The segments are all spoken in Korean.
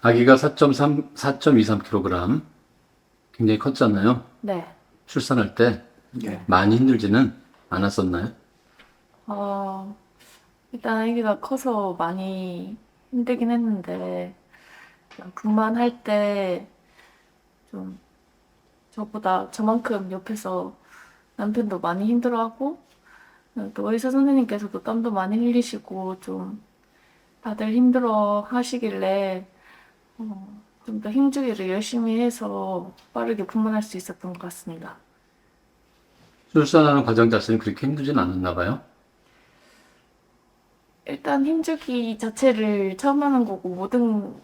아기가 4.23kg 굉장히 컸잖아요. 네. 출산할 때 네. 많이 힘들지는 않았었나요? 어, 일단 아기가 커서 많이 힘들긴 했는데, 분만할 때 좀 저보다 저만큼 옆에서 남편도 많이 힘들어하고, 또 의사 선생님께서도 땀도 많이 흘리시고, 좀 다들 힘들어 하시길래, 좀 더 힘주기를 열심히 해서 빠르게 분만할 수 있었던 것 같습니다. 출산하는 과정 자체는 그렇게 힘들진 않았나 봐요. 일단 힘주기 자체를 처음 하는 거고 모든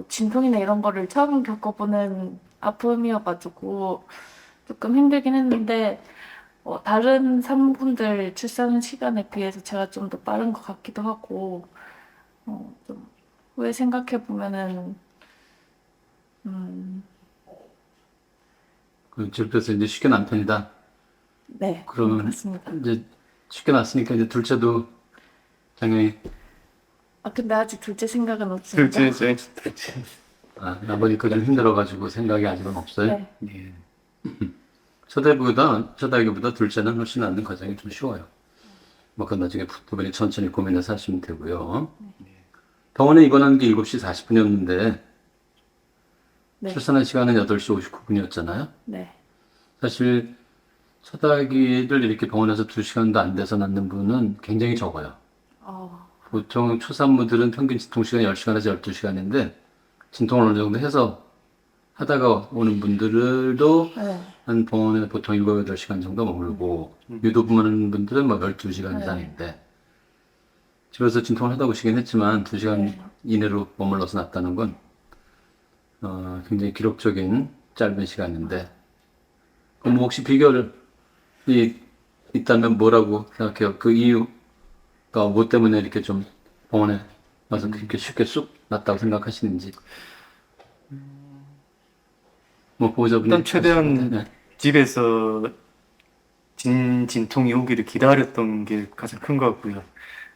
진통이나 이런 거를 처음 겪어보는 아픔이어가지고 조금 힘들긴 했는데 다른 산모분들 출산 시간에 비해서 제가 좀 더 빠른 것 같기도 하고 좀 후에 생각해 보면은 그래서 이제 쉽게 난 편이다. 네, 그러면 그렇습니다. 이제 쉽게 났으니까 이제 둘째도 당연히 근데 아직 둘째 생각은 없습니다. 둘째. 나보니까 좀 힘들어가지고 생각이 아직은 없어요. 네. 예. 첫아기보다 둘째는 훨씬 낳는 과정이 좀 쉬워요. 뭐 그건 나중에 두 분이 천천히 고민해서 하시면 되고요. 병원에 입원한 게 7시 40분이었는데 네. 출산한 시간은 8시 59분이었잖아요. 네. 사실 첫 아기를 이렇게 병원에서 2시간도 안 돼서 낳는 분은 굉장히 적어요. 어, 보통 초산모들은 평균 진통시간이 10시간에서 12시간인데 진통을 어느 정도 해서 하다가 오는 분들도 네. 한 병원에 보통 7, 8시간 정도 머물고 유도분하는 분들은 뭐 12시간 네. 이상인데 집에서 진통을 하다 오시긴 했지만 2시간 네. 이내로 머물러서 낳았다는 건 굉장히 기록적인 짧은 시간인데 그럼 뭐 혹시 비결이 있다면 뭐라고 생각해요? 그 이유가 뭐 때문에 이렇게 좀 병원에 와서 그렇게 쉽게 쑥 났다고 생각하시는지 뭐 보호자분이 일단 최대한 네. 집에서 진통이 오기를 기다렸던 게 가장 큰 것 같고요.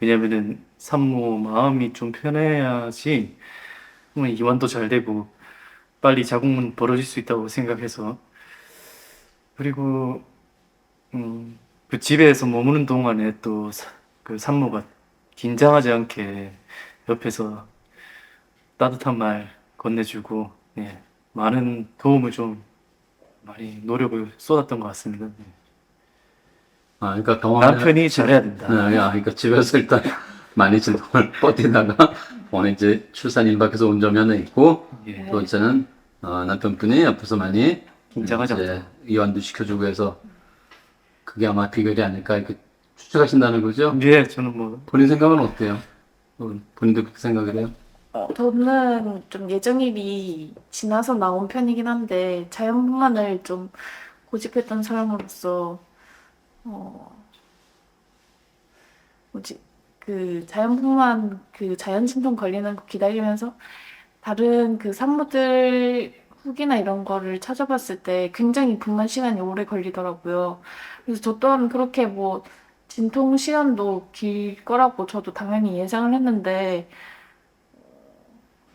왜냐면은 산모 마음이 좀 편해야지 이완도 잘 되고 빨리 자궁은 벌어질 수 있다고 생각해서 그리고 그 집에서 머무는 동안에 또 그 산모가 긴장하지 않게 옆에서 따뜻한 말 건네주고 예, 많은 도움을 좀 많이 노력을 쏟았던 것 같습니다. 예. 그러니까 병원에 남편이 잘해야 된다. 그러니까 집에서 일단 많이 진통을 버티다가 오늘 이제 출산 임박해서 온 점이 하나 있고 예. 두 번째는 남편분이 옆에서 많이 긴장하지 이제 이완도 시켜주고 해서 그게 아마 비결이 아닐까 이렇게 추측하신다는 거죠? 예, 저는 뭐 본인 생각은 어때요? 본인도 그렇게 생각을 해요? 저는 좀 예정일이 지나서 나온 편이긴 한데 자연분만을 좀 고집했던 사람으로서 뭐지 그 자연분만 그 자연진통 걸리는 거 기다리면서 다른 그 산모들 후기나 이런 거를 찾아봤을 때 굉장히 분만 시간이 오래 걸리더라고요. 그래서 저 또한 그렇게 뭐 진통 시간도 길 거라고 저도 당연히 예상을 했는데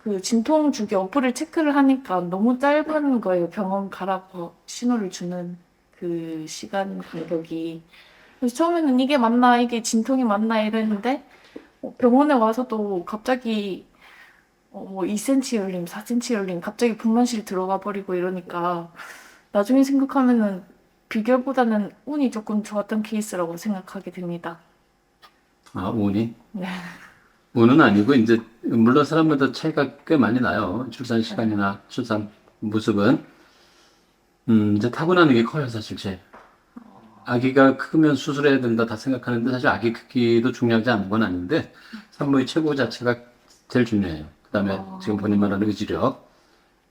그 진통 주기 어플을 체크를 하니까 너무 짧은 거예요. 병원 가라고 신호를 주는 그 시간 간격이. 그래서 처음에는 이게 맞나, 이게 진통이 맞나 이랬는데 병원에 와서도 갑자기 뭐 2cm 열림, 4cm 열림, 갑자기 분만실 들어가 버리고 이러니까 나중에 생각하면은 비결보다는 운이 조금 좋았던 케이스라고 생각하게 됩니다. 운이? 네. 운은 아니고 이제 물론 사람마다 차이가 꽤 많이 나요. 출산 시간이나 출산 모습은 이제 타고나는 게 커요, 사실 제일. 아기가 크면 수술해야 된다 다 생각하는데 사실 아기 크기도 중요하지 않은 건 아닌데 산모의 체구 자체가 제일 중요해요. 그다음에 지금 본인 말하는 의지력.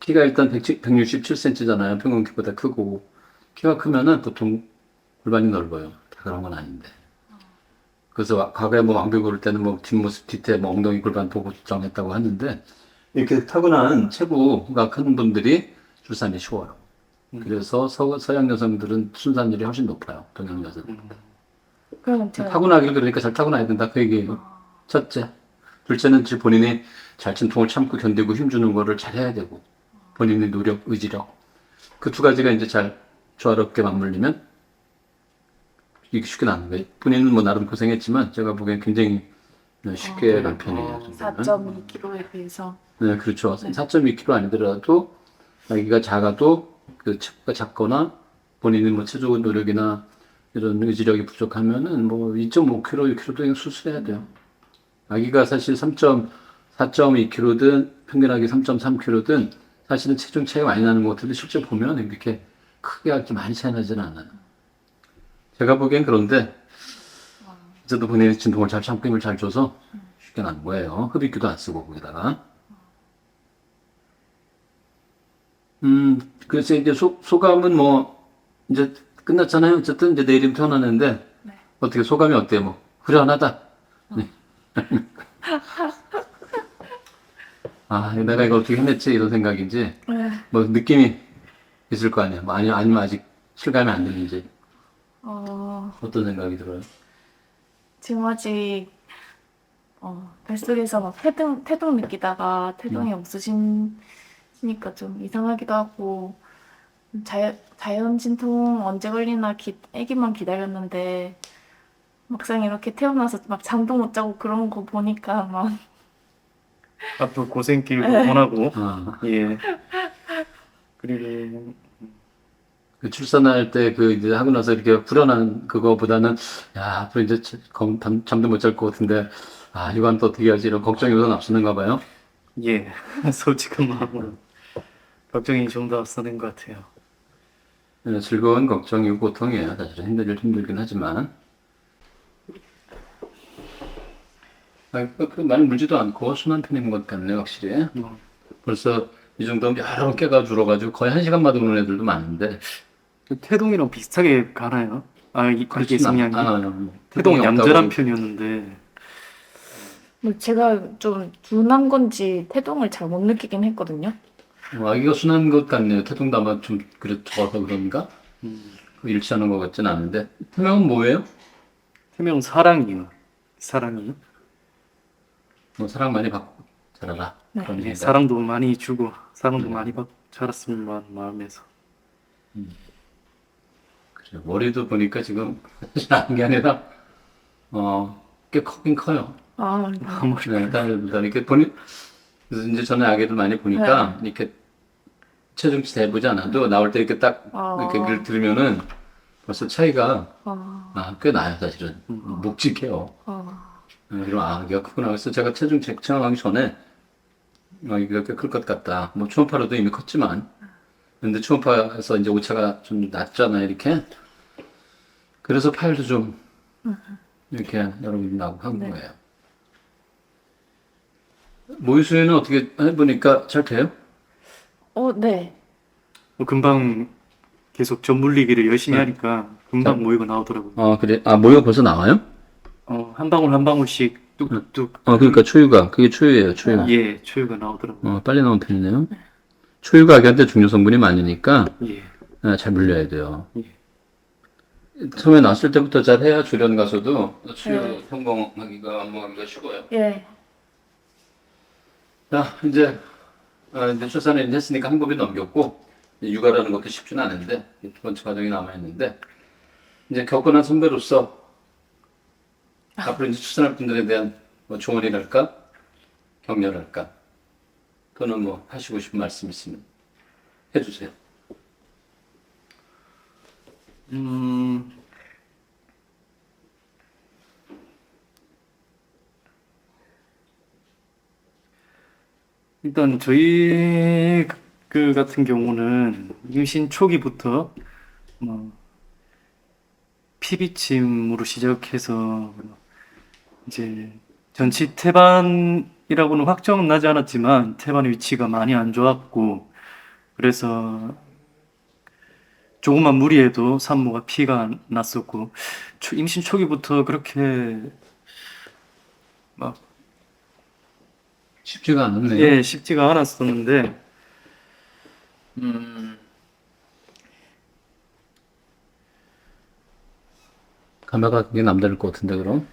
키가 일단 167cm잖아요. 평균 키보다 크고 키가 크면은 보통 골반이 넓어요. 다 그런 건 아닌데. 그래서 과거에 뭐 왕비 고를 때는 뭐 뒷모습 뒤태 뭐 엉덩이 골반 보고 정했다고 하는데 이렇게 타고난 체구가 큰 분들이 출산이 쉬워요. 그래서 서양 여성들은 출산율이 훨씬 높아요. 동양 여성들보다. 그럼 제가 타고나길 그러니까 잘 타고나야 된다 그 얘기예요. 첫째. 둘째는 본인이 잘 진통을 참고 견디고 힘주는 거를 잘 해야 되고 본인의 노력, 의지력 그 두 가지가 이제 잘 조화롭게 맞물리면 이게 쉽게 나는 거예요. 본인은 뭐 나름 고생했지만 제가 보기엔 굉장히 쉽게 간 편이에요. 정도는. 4.2kg에 비해서. 네, 그렇죠. 4.2kg 아니더라도 아기가 작아도 그 체구가 작거나 본인의 뭐 체중 노력이나 이런 의지력이 부족하면은 뭐 2.5kg, 6kg도 그냥 수술해야 돼요. 아기가 사실 4.2kg든 평균 아기 3.3kg든 사실은 체중 차이가 많이 나는 것 같은데 실제 보면 이렇게 크게 그렇게 많이 차이 나지는 않아요. 제가 보기엔 그런데 저도 본인의 진통을 잘 참고 힘을 잘 줘서 쉽게 난 거예요. 흡입기도 안 쓰고 거기다가. 그래서 이제 소감은 뭐 이제 끝났잖아요. 어쨌든 이제 내일이면 태어났는데 네. 어떻게 소감이 어때요? 뭐 후련하다. 네. 아, 내가 이걸 어떻게 해냈지 이런 생각인지 네. 뭐 느낌이 있을 거 아니에요. 뭐 아니면 아직 실감이 안 되는지 어떤 생각이 들어요? 지금 아직 뱃속에서 막 태동 느끼다가 태동이 없으시니까 좀 이상하기도 하고 자연 진통 언제 걸리나 아기만 기다렸는데 막상 이렇게 태어나서 막 잠도 못 자고 그런 거 보니까 막 앞으로 고생길 응원하고 아, 예. 그리고 그 출산할 때 그 이제 하고 나서 이렇게 불안한 그거보다는 야 앞으로 이제 잠도 못 잘 것 같은데 아 이건 또 어떻게 하지 이런 걱정이 우선 앞서는가 봐요. 예. 솔직한 마음으로 걱정이 좀 더 앞서는 것 같아요. 즐거운 걱정이고 고통이에요. 사실은 힘들긴 하지만 많이 물지도 않고 순한 편인 것 같네요 확실히. 벌써 이 정도면 여러 번 깨가 줄어가지고 거의 1시간마다 오는 애들도 많은데 태동이랑 비슷하게 가나요? 이게 그렇진 성향이? 않아요. 태동은 없다고 얌전한 편이었는데 뭐 제가 좀 둔한 건지 태동을 잘 못 느끼긴 했거든요. 아기가 순한 것 같네요. 태동도 아마 좀 그래 적어서 그런가? 일치하는 것 같진 않은데 태명은 뭐예요? 태명은 사랑이요. 사랑이. 뭐 사랑 많이 받고 자라라 네. 그런 예, 얘기인가요? 사랑도 많이 주고 사랑도 많이 받고 자랐으면 마음에서. 그래요. 머리도 보니까 지금 나은 게 아니라 꽤 크긴 커요. 네, 딸보다 이렇게 그래서 이제 전에 아기들 많이 보니까 이렇게 체중치 재보지 않아도 나올 때 이렇게 딱 이렇게 글 들으면은 벌써 차이가 꽤 나요 사실은 묵직해요. 그리고 아기가 크구나. 그래서 제가 체중 측정하기 전에 아기가 꽤 클 것 같다. 뭐 초음파로도 이미 컸지만 근데 초음파에서 이제 오차가 좀 낮잖아요 이렇게. 그래서 파열도 좀 이렇게 여러분 나고 한 네. 거예요. 모유수유는 어떻게 해보니까 잘 돼요? 네. 금방 계속 젖물리기를 열심히 하니까 금방 모유가 나오더라고요. 그래. 모유가 벌써 나와요? 한 방울 한 방울씩 뚝뚝뚝. 그러니까 초유가 그게 초유예요, 초유. 예, 초유가 나오더라고요. 빨리 나오는 편이네요. 초유가 아기한테 중요 성분이 많으니까 예. 잘 물려야 돼요. 예. 처음에 낳았을 때부터 잘 해야 주련 가서도 초유 네. 성공하기가 안무하기가 쉬워요. 예. 자, 이제 출산을 이제 했으니까 항복이 넘겼고 이제 육아라는 것도 쉽지는 않은데 두 번째 과정이 남아 있는데 이제 겪어난 선배로서 앞으로 이제 출산할 분들에 대한 뭐 조언이랄까 격려랄까 또는 뭐 하시고 싶은 말씀 있으면 해주세요. 일단 저희 그 같은 경우는 임신 초기부터 피비침으로 시작해서 이제 전치 태반이라고는 확정은 나지 않았지만 태반의 위치가 많이 안 좋았고 그래서 조금만 무리해도 산모가 피가 났었고 임신 초기부터 그렇게 막 쉽지가 않았네요. 예, 쉽지가 않았었는데 감회가 그게 남다를 것 같은데 그럼?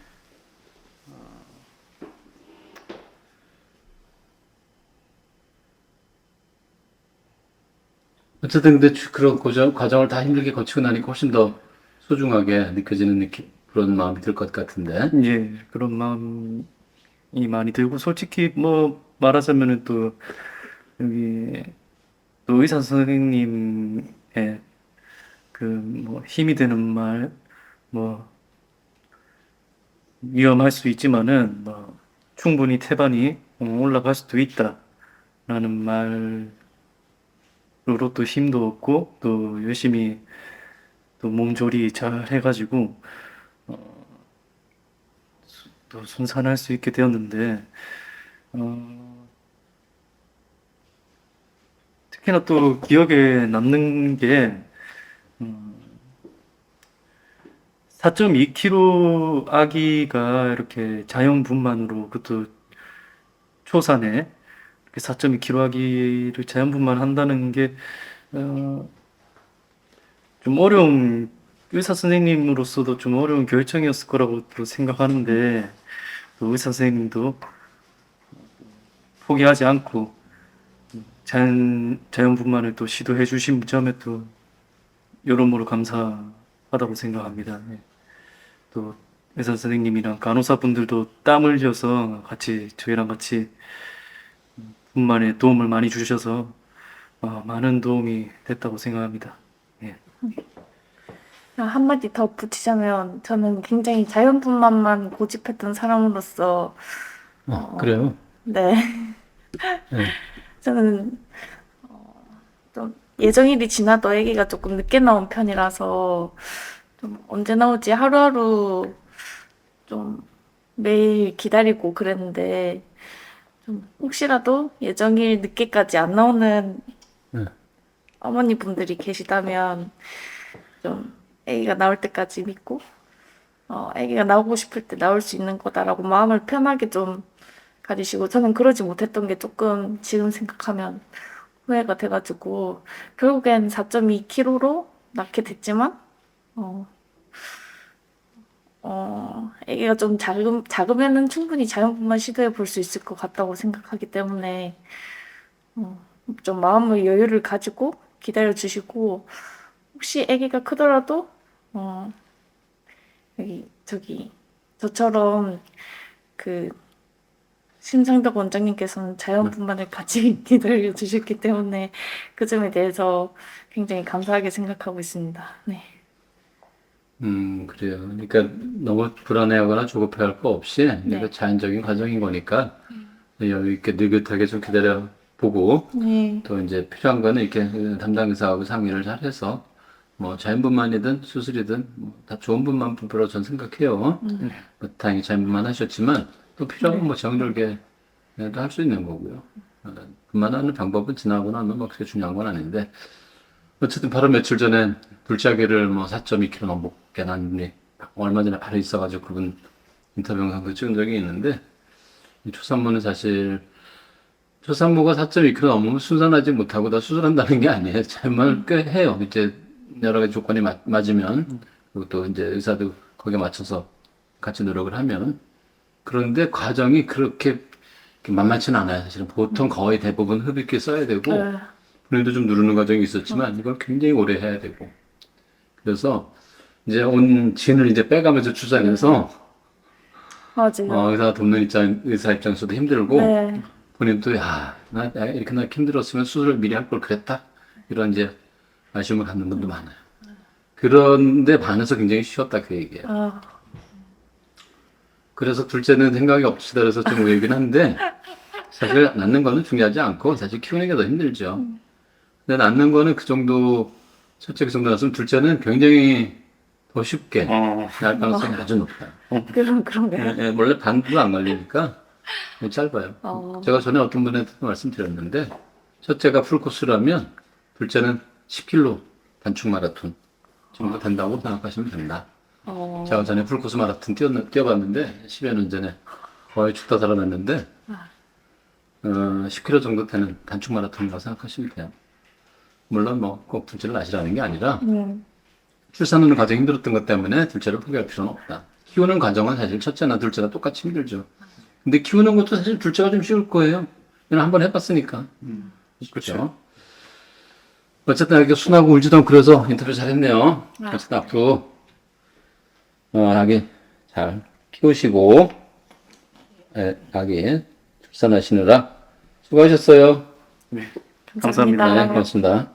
어쨌든 근데 그런 과정을 다 힘들게 거치고 나니까 훨씬 더 소중하게 느껴지는 느낌, 그런 마음이 들 것 같은데. 예, 그런 마음이 많이 들고, 솔직히 뭐 말하자면은 또 여기 또 의사 선생님의 그 뭐 힘이 되는 말, 뭐 위험할 수 있지만은 뭐 충분히 태반이 올라갈 수도 있다라는 말로로 또 힘도 얻고 또 열심히 또 몸조리 잘 해가지고 또 순산할 수 있게 되었는데 특히나 또 기억에 남는 게 4.2kg 아기가 이렇게 자연분만으로 그것도 초산에 이렇게 4.2kg 아기를 자연분만 한다는 게 좀 어려운 의사 선생님으로서도 좀 어려운 결정이었을 거라고 또 생각하는데 또 의사 선생님도 포기하지 않고 자연분만을 또 시도해 주신 점에 또 여러모로 감사하다고 생각합니다. 네. 또 의사 선생님이랑 간호사분들도 땀 흘려서 같이 저희랑 같이 분만에 도움을 많이 주셔서 많은 도움이 됐다고 생각합니다. 예. 한마디 더 붙이자면 저는 굉장히 자연분만만 고집했던 사람으로서 그래요. 네. 네. 저는 좀 예정일이 지나도 아기가 조금 늦게 나온 편이라서 좀 언제 나올지 하루하루 좀 매일 기다리고 그랬는데 좀 혹시라도 예정일 늦게까지 안 나오는 네. 어머니 분들이 계시다면 좀 아기가 나올 때까지 믿고 아기가 나오고 싶을 때 나올 수 있는 거다라고 마음을 편하게 좀 가지시고 저는 그러지 못했던 게 조금 지금 생각하면 후회가 돼가지고 결국엔 4.2kg로 낳게 됐지만 아기가 좀 작으면은 충분히 자연분만 시도해 볼 수 있을 것 같다고 생각하기 때문에 좀 마음의 여유를 가지고 기다려 주시고 혹시 아기가 크더라도 저처럼 그 심상덕 원장님께서는 자연분만을 같이 기다려 주셨기 때문에 그 점에 대해서 굉장히 감사하게 생각하고 있습니다. 네. 그래요. 그러니까 너무 불안해하거나 조급해할 거 없이 이거 자연적인 과정인 거니까 여유 있게 느긋하게 좀 기다려 보고 네. 또 이제 필요한 거는 이렇게 담당 의사하고 상의를 잘 해서 뭐 자연분만이든 수술이든 뭐다 좋은 분만 분으로 전 생각해요. 뭐 다행히 자연분만 하셨지만 또 필요하면 뭐 정절개도 할 수 있는 거고요. 분만하는 방법은 지나고 나면 뭐 그렇게 중요한 건 아닌데 어쨌든 바로 며칠 전에 둘째 아기를 뭐 4.2kg 넘게 낳았는데 얼마 전에 바로 있어가지고 그분 인터뷰 영상도 찍은 적이 있는데 이 초산모는 사실 초산모가 4.2kg 넘으면 순산하지 못하고 다 수술한다는 게 아니에요. 잘만 꽤 해요. 이제 여러 가지 조건이 맞으면 그리고 또 이제 의사도 거기에 맞춰서 같이 노력을 하면 그런데 과정이 그렇게 만만치는 않아요. 사실은 보통 거의 대부분 흡입기 써야 되고 본인도 좀 누르는 과정이 있었지만 이걸 굉장히 오래 해야 되고 그래서 이제 온 진을 이제 빼가면서 출산해서 맞아요. 의사 입장에서도 힘들고 네. 본인도 나 이렇게 나 힘들었으면 수술을 미리 할 걸 그랬다 이런 이제 아쉬움을 갖는 분도 많아요. 그런데 반해서 굉장히 쉬웠다 그 얘기예요. 그래서 둘째는 생각이 없으시다 그래서 좀 의외긴 한데 사실 낳는 거는 중요하지 않고 사실 키우는 게 더 힘들죠. 근데 낳는 거는 그 정도 첫째 그 정도 낳았으면 둘째는 굉장히 더 쉽게 낳을 가능성이 아주 높아요. 그런가요? 예, 원래 반도 안 걸리니까 짧아요. 제가 전에 어떤 분한테 말씀드렸는데 첫째가 풀코스라면 둘째는 10km 단축 마라톤 정도 된다고 생각하시면 된다. 제가 전에 풀코스 마라톤 뛰어봤는데 10여 년 전에 거의 죽다 살아났는데 10km 정도 되는 단축 마라톤이라고 생각하시면 돼요. 물론 뭐 꼭 둘째를 낳으시라는 게 아니라 출산하는 과정이 힘들었던 것 때문에 둘째를 포기할 필요는 없다. 키우는 과정은 사실 첫째나 둘째나 똑같이 힘들죠. 근데 키우는 것도 사실 둘째가 좀 쉬울 거예요. 왜냐면 한번 해봤으니까. 그렇죠. 어쨌든 이렇게 순하고 울지도 않고 그래서 인터뷰 잘했네요. 아. 어쨌든 앞으로 아기 잘 키우시고 아기 출산하시느라 수고하셨어요. 네, 감사합니다. 네, 고맙습니다.